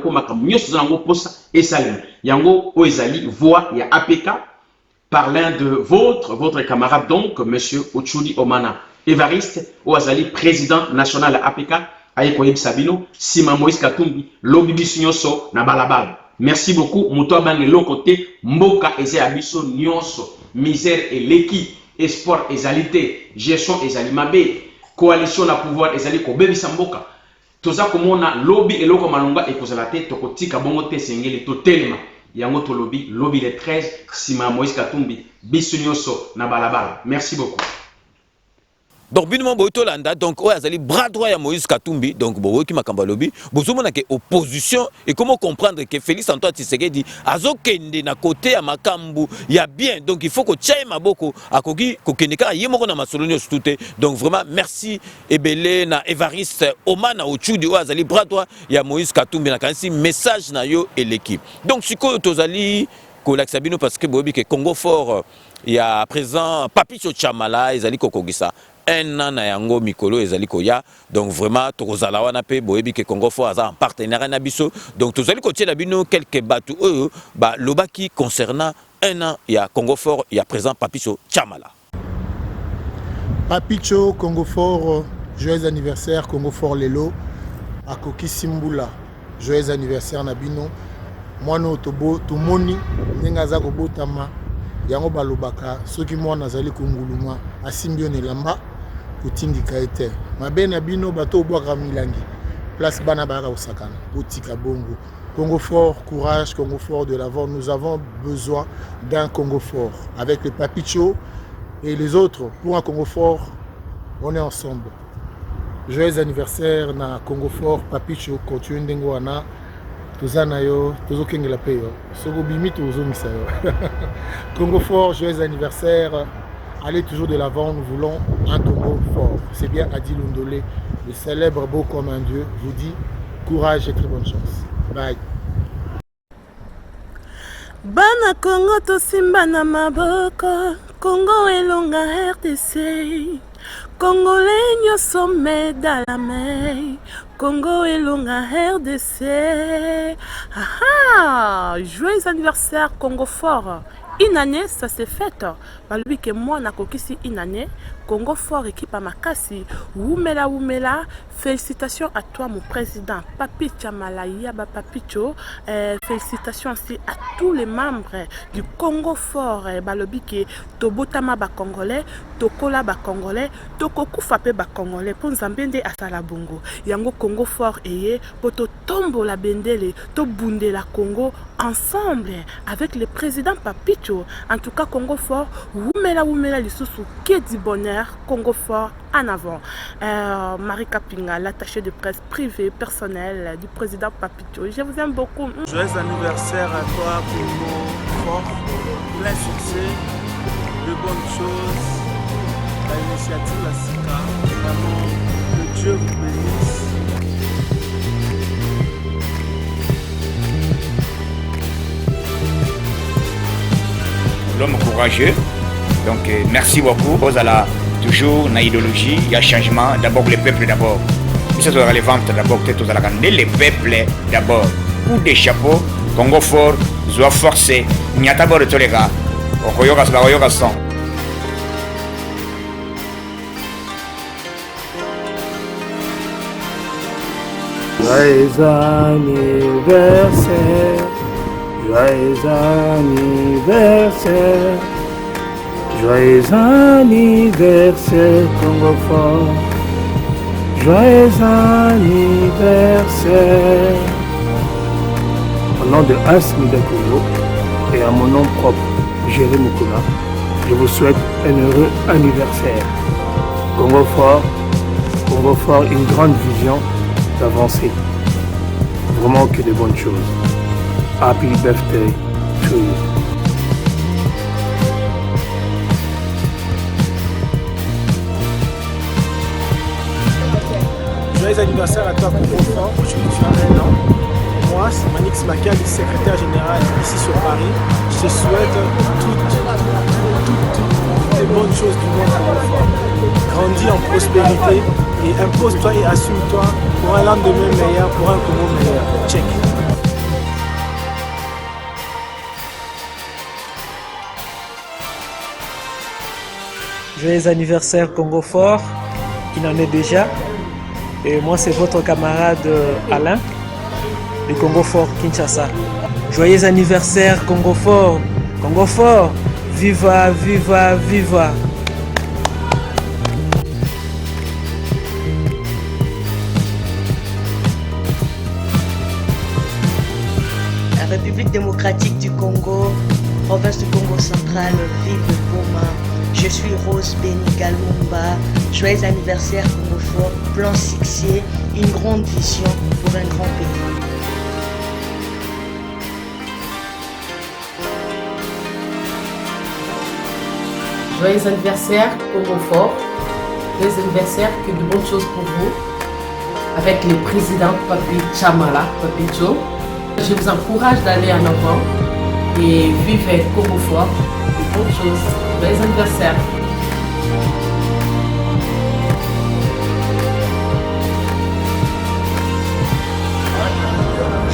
et Salim. Yango Oezali voix, il y a APK. Par l'un de votre camarade donc, M. Ochudi Omana Evariste, Oazali, président national à APK, Ayekoyeb Sabino, Sima Moïse Katumbi, Lobibi Sunyoso, Nabalabal. Merci beaucoup. Moutoua Bang le côté, Mboka Eze Abiso, Nyonso, Misère et Leki, Espoir et Zalité, Gestion et Zalimabe, Coalition à pouvoir et Zali Kobebi Samboka. Toza Komona, Lobby et Loko Malonga et Kozalate, Tokotika Bongote Sengele, Totelema. Yango to lobby le 13, Sima Moïse Katumbi, Bisunyoso, Nabalabala. Merci beaucoup. Donc binement boito landa donc ouais azali bras droit ya Moïse Katumbi donc bowo ki makamba lobby bozomona ke opposition et comment comprendre que Félix Antoine Tshisekedi azokende na côté ya makambu ya bien donc il faut que tchaye maboko akogi kokendeka yemoko na masolonyo tout donc vraiment merci ebele na Evariste Omana Ochudi ouais azali bras droit ya Moïse Katumbi na kanisi message na yo et l'équipe donc siko tozali Sabino parce que bobi que Congo fort il y a présent Papicho Chamala ezali kokogisa un an na yango mikolo ezali koya donc vraiment tokozala wana pe boyebi ke Congo fort aza en partenariat na biso donc tozali kotie na bino quelques batu ba lobaki concernant un an il y a Congo fort il y a présent Papicho Chamala. Papicho Congo fort joyeux anniversaire Congo fort lelo akoki Simbula joyeux anniversaire na bino mwana otobo tumoni ndenga ko botama yango balobaka soki mwana azali konguluma asimbio nelamba kutindika ete mabe na bino bato obwaka milangi place bana baka osakana botika bongo Congo fort courage Congo fort de l'avant nous avons besoin d'un Congo fort avec le Papicho et les autres pour un Congo fort on est ensemble joyeux anniversaire na Congo fort Papicho continue ndengo wana tozana yo tozokengela pe yo soko bimi tozomisa yo Congo fort joyeux anniversaire allez toujours de l'avant nous voulons un Congo fort c'est bien Adi Londolé le célèbre beau comme un dieu vous dit courage et très bonne chance bye. Bana Congo to simba na maboko Congo elonga RDC Congolais nyoso meda la main Congo elonga RDC. Joyeux anniversaire Congo fort. Une année, ça s'est fait. Balbi que moi, na kokisi une année. Congo fort, équipe à Makasi. Oumela, Oumela. Félicitations à toi, mon président. Papi Chamala, Yaba Papicho. Félicitations aussi à tous les membres du Congo fort. Balobi que Tobotama ba Congolais, Tokola ba Congolais, Tokoku Fape ba Congolais. Pour Zambende à Salabongo. Yango Congo fort et poto tombo la bendele, to bunde la Congo ensemble avec le président Papicho. En tout cas, Congo fort, Oumela, Lissousou, qui du bonheur, Congo fort en avant. Marie Kapinga, l'attaché de presse privée, personnelle du président Papicho. Je vous aime beaucoup. Joyeux anniversaire à toi, Congo fort. Plein succès, de bonnes choses. L'initiative, la SICA, vraiment, que Dieu vous bénisse. L'homme courageux, donc merci beaucoup. Ozala toujours na idéologie, il y a changement, d'abord le peuple d'abord. Ça doit aller vendre d'abord, peut-être aux Alakandé, le peuple d'abord. Coup de chapeau, Congo fort, Zoa forcé, Nyatabo de Tolega, Okoyokas la Oyokasan. Joyeux anniversaire, joyeux anniversaire, joyeux anniversaire Congo fort, joyeux anniversaire. Au nom de As Midakolo et à mon nom propre, Jérémy Moukoula, je vous souhaite un heureux anniversaire. Congo fort, une grande vision d'avancer. Vraiment que de bonnes choses. Happy birthday to you. Joyeux anniversaire à toi, Congo fort. Aujourd'hui, tu as 1 an. Moi, c'est Manix Makali, secrétaire général ici sur Paris. Je te souhaite toutes les bonnes choses du monde à Congo fort. Grandis en prospérité et impose-toi et assume-toi pour un lendemain meilleur, pour un Congo meilleur. Check. Joyeux anniversaire Congo fort, il en est déjà. Et moi c'est votre camarade Alain, du Congo fort Kinshasa. Joyeux anniversaire Congo fort, viva, viva, viva. La République démocratique du Congo, province du Congo central, ville de Goma. Je suis Rose Béni Lumumba. Joyeux anniversaire Congo fort, plan succès, une grande vision pour un grand pays. Joyeux anniversaire Congo fort, joyeux anniversaire, que de bonnes choses pour vous, avec le président Papi Chamala, Papi Joe. Je vous encourage d'aller en avant et vivre Congo fort, de bonnes choses. Joyeux anniversaire.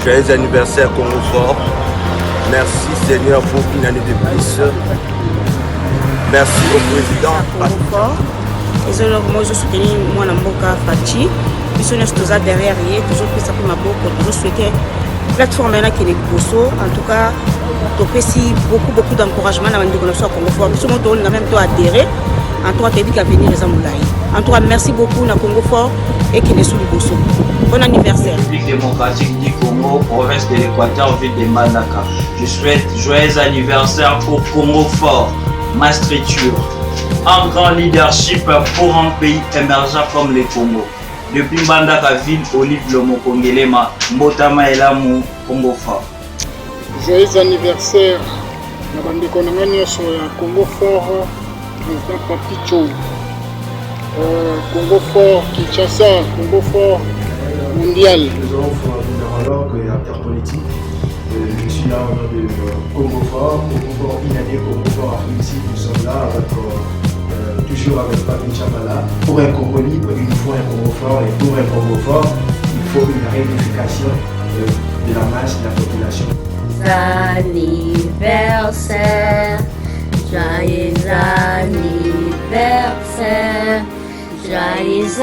Joyeux anniversaire Congo fort. Merci Seigneur pour une année de plus. Merci au président. Congo fort. Et je soutiens moi Mboka Fachi. Puis nous sommes derrière et toujours plus après ma boucle. Toujours souhaiter plateforme qui est Bosso. En tout cas, tu peux beaucoup d'encouragement dans le connexion Congo fort. Nous sommes même toi adhérer. En tout cas, tu as dit qu'à venir les Amoulaï. En tout cas, merci beaucoup na Congo fort et qui est sous le Bosso. Bon anniversaire. République démocratique du Congo, province de l'Équateur, ville de Manaka. Je souhaite joyeux anniversaire au Congo fort. Ma structure, un grand leadership pour un pays émergent comme le Congo. Depuis Mbandaka ville, Olive Lomo Kongelema, Mbotama Elamu, Congo fort. Joyeux anniversaire, Nabandi Konangani sur Congo fort, président Papi Joe. Congo fort, Kinshasa, Congo fort, mondial. Nous avons fait un neurologue et acteur politique. Je suis là au nom de Congo fort, Inane, Congo fort Afrique. Nous sommes là avec, toujours avec Papi Chamala. Pour un Congo libre, il faut un Congo fort, et pour un Congo fort, il faut une réunification de la masse de la population. Anniversaire, joyeux anniversaire, joyeux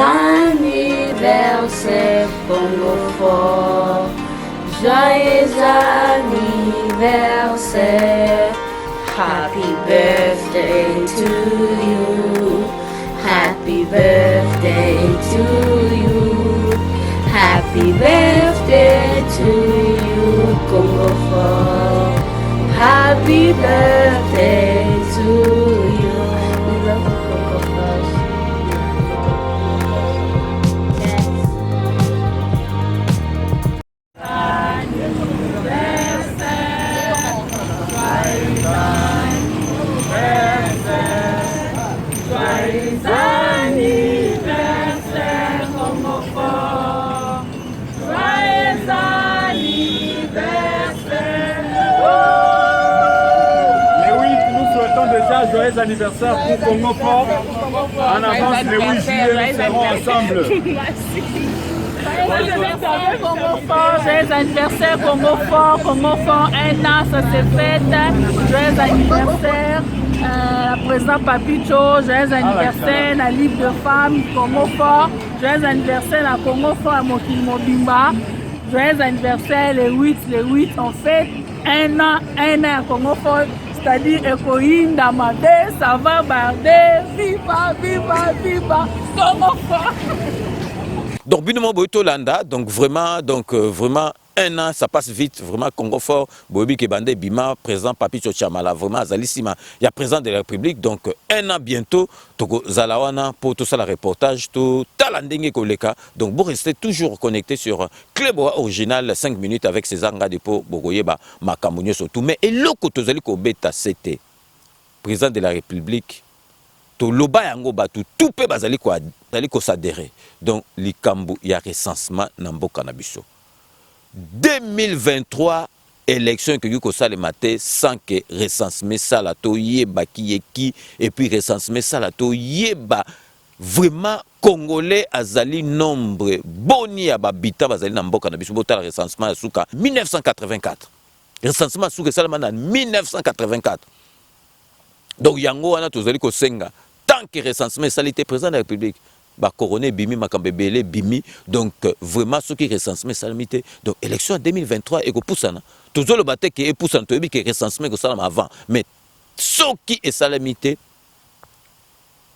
anniversaire, Congo fort. Joyeux anniversaire, happy birthday to you, happy birthday to you, happy birthday to you, Congo fort, happy birthday to you. We love Congo fort. Joyeux anniversaire pour Congo fort. Congo Fort. En avance, les 8 juillet, nous serons ensemble. Joyeux anniversaire Congo Fort, joyeux anniversaire Congo Fort, 1 an, ça se fête. Joyeux anniversaire président Papicho, joyeux anniversaire la Ligue de femmes Congo Fort, joyeux anniversaire la Congo Fort à Mokili Mobimba, joyeux anniversaire les 8 on fête 1 an à Congo Fort, c'est-à-dire Ekoinda Mabé, ça va barder, viva Congo Fort. Donc, Binomo Boito Landa, donc vraiment, 1 an, ça passe vite, vraiment, Congo Fort, Bobi Kebande, Bima, président Papi Tchotchamala, vraiment, Azalissima, il y a président de la République, donc 1 an bientôt, Toko Zalawana, pour tout ça, le reportage, tout Talandenge Koleka, donc vous restez toujours connecté sur Cléboa Original, 5 minutes avec César Ngadepo, Bogoyeba, Makamounio surtout, mais et l'autre Tozali Kobeta, c'était président de la République, to loba yango batu tout pe bazali ko s'adhérer donc likambu ya recensement na mboka na biso 2023 élection que ko sale maté sans que recensement sala to yeba ki et puis recensement sala to yeba vraiment congolais azali nombre boni ya babita bazali na mboka na biso botala recensement ya suka 1984 recensement suka sala na 1984 donc yango wana tozali ko senga tant que recensement salité président de la République ba coroné bimi makambebele bimi donc vraiment ce qui recensement salamité donc élection en 2023 et ko poussana toujours le baté que poussana to que recensement ko salama avant mais ce qui est salamité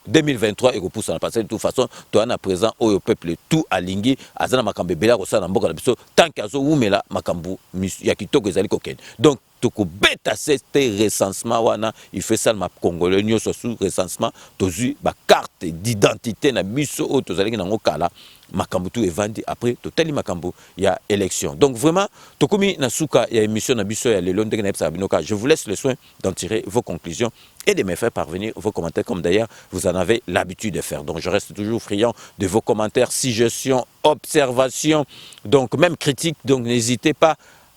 2023 et ko poussana parce que de toute façon to ana présent au peuple tout alingi azana makambebele ko sala mboka na biso tant que azo wumela makambu ya kitoko ezali kokene donc toko beta c'était recensement wana il fait ça ma congolais nyoso sous recensement tozu ba carte d'identité na biso o tozali na ngokala makambu tout evandi après totali makambu ya élection donc vraiment tokomi na suka ya émission na biso ya lelo ndenge na epsa binoka je vous laisse le soin d'en tirer vos conclusions et de me faire parvenir vos commentaires comme d'ailleurs vous en avez l'habitude de faire donc je reste toujours friand de vos commentaires suggestions observations donc même critiques donc n'hésitez pas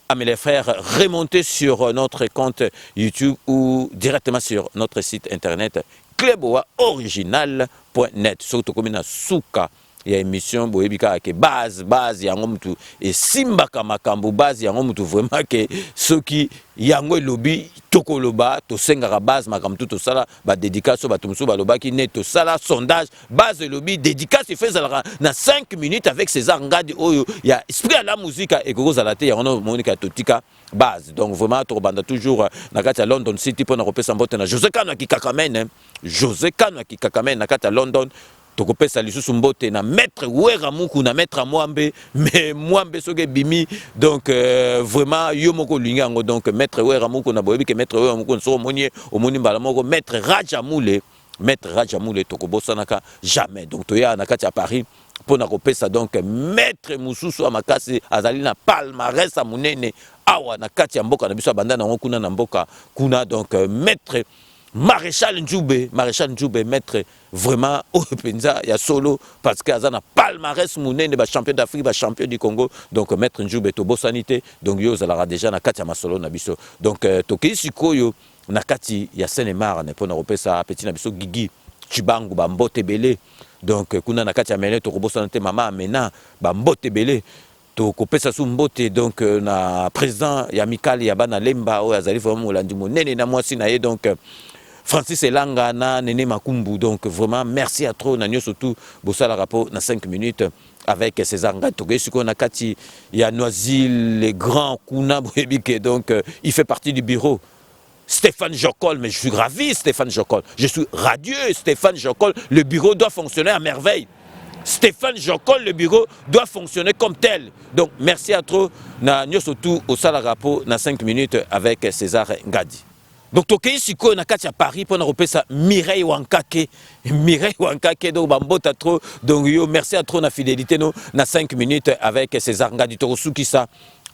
à me les faire remonter sur notre compte YouTube ou directement sur notre site internet cleboaoriginal.net. Surtout comme une souka il y a émission boyebika ke base yango mutu et simbaka makambo base yango mutu vraiment que ceux qui yango lobi tokoloba to sengaka base makambo to sala ba dédicace ba tumsu ba loba ki net to sala sondage base lobi dédicace fait ça na 5 minutes avec César Ngadi oyo il y a esprit à la musique et koko zalate yango monika totika base donc vraiment to banda toujours na kati ya London City pour na repesa mbote na José Kano ki Kakamene na kati ya London tokopesa lisusu mbote na maître Weramuku na maître Mwambe mais Mwambe soke bimi donc vraiment yo moko lingango donc maître Weramuku na boyebi ke maître Weramuku so monier omoni mbala moko maître Rajamoule tokobosanaka jamais donc toya na kati ya Paris pour na kopesa donc maître Mususu amakasi azali na palmarès munene awa na kati ya mboka na biso banda na kuna na mboka kuna donc maître Maréchal Njoube, maître vraiment au Penza, il y a solo parce qu'il y a un palmarès mouné de champion d'Afrique, champion du Congo, donc maître Njoube to sanité, donc yo zalara déjà na kati ya masolo na biso. Donc toki sikoyo na kati ya Seine-et-Marne ne pona repesa petit na biso Gigi Chibangu ba mbote belé. Donc kuna na kati ya mele to sanité mama amena ba mbote belé. To kopesa su mbote donc na président ya Mikali ya bana Lemba o azali vraiment olandi monene na mwasi na ye donc Francis Elanga na Nene Makumbu donc vraiment merci à trop na surtout bosala rapport na 5 minutes avec César Ngato Gesiko na kati ya Noisy les grands kuna brebike donc il fait partie du bureau Stéphane Jocol mais je suis ravi Stéphane Jocol je suis radieux Stéphane Jocol le bureau doit fonctionner à merveille Stéphane Jocol le bureau doit fonctionner comme tel donc merci à trop na surtout au sala rapport na 5 minutes avec César Ngadi. Donc tokei siko na kati ya Paris pour na repesa Mireille Wankake donc bambota trop donc yo merci à trop na fidélité no na 5 minutes avec César Ngadi Torosukisa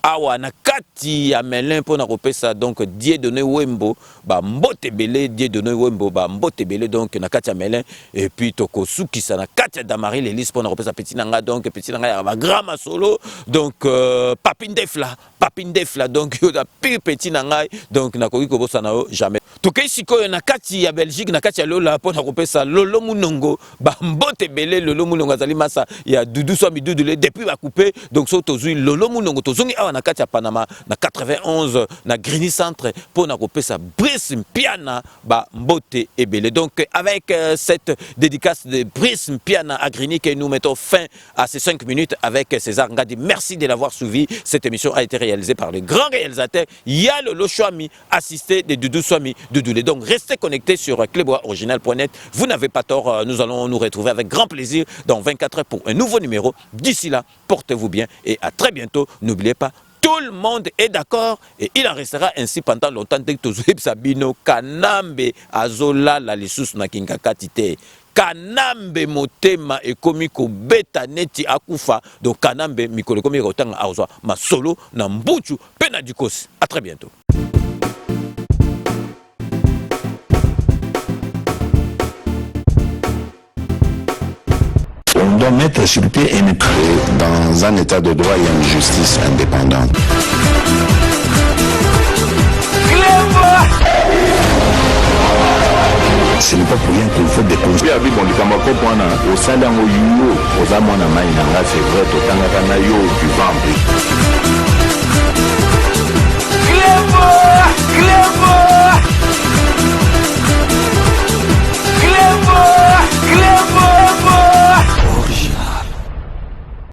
awa na kati ya Melun pona kopesa donc Dieudonné Wembo ba mbote belé Dieudonné Wembo ba mbote belé donc na kati ya Melun et puis toko sukisa na kati ya Damari Lelis pona kopesa petit nanga donc petit nanga ya ba grand solo donc Papindefla donc yo da petit nanga donc na koki kobosa na jamais tokei sikoyo na kati ya Belgique na kati ya Lola pona kopesa Lolo Munongo ba mbote belé Lolo Munongo azali masa ya Doudou Swami Doudou depuis ba coupé donc so tozui Lolo Munongo tozungi awa na kati ya Panama na 91 na Grigny Centre pour na kopesa Brice Mpiana ba mbote ebele. Donc avec cette dédicace de Brice Mpiana à Grigny que nous mettons fin à ces 5 minutes avec César Ngadi. Merci de l'avoir suivi. Cette émission a été réalisée par le grand réalisateur Lolo Swami, assisté de Doudou Swami Doudoulé. Donc restez connectés sur cleboisoriginal.net. Vous n'avez pas tort, nous allons nous retrouver avec grand plaisir dans 24 heures pour un nouveau numéro. D'ici là, portez-vous bien et à très bientôt. N'oubliez pas, tout le monde est d'accord et il en restera ainsi pendant longtemps. Dès que tu Sabino Kanambe Azola la lisusu na kinkakatite Kanambe motema ekomi ko beta neti akufa donc Kanambe mikolo komi rotanga azwa masolo na mbuchu pena dikosi. À très bientôt. On doit mettre sur pied et dans un état de droit, il y a une justice indépendante. Ce n'est pas pour rien qu'il faut déconstruire. Au salaire aux amants à Maïnanga, c'est vrai, au Tanakanayo, du ventre.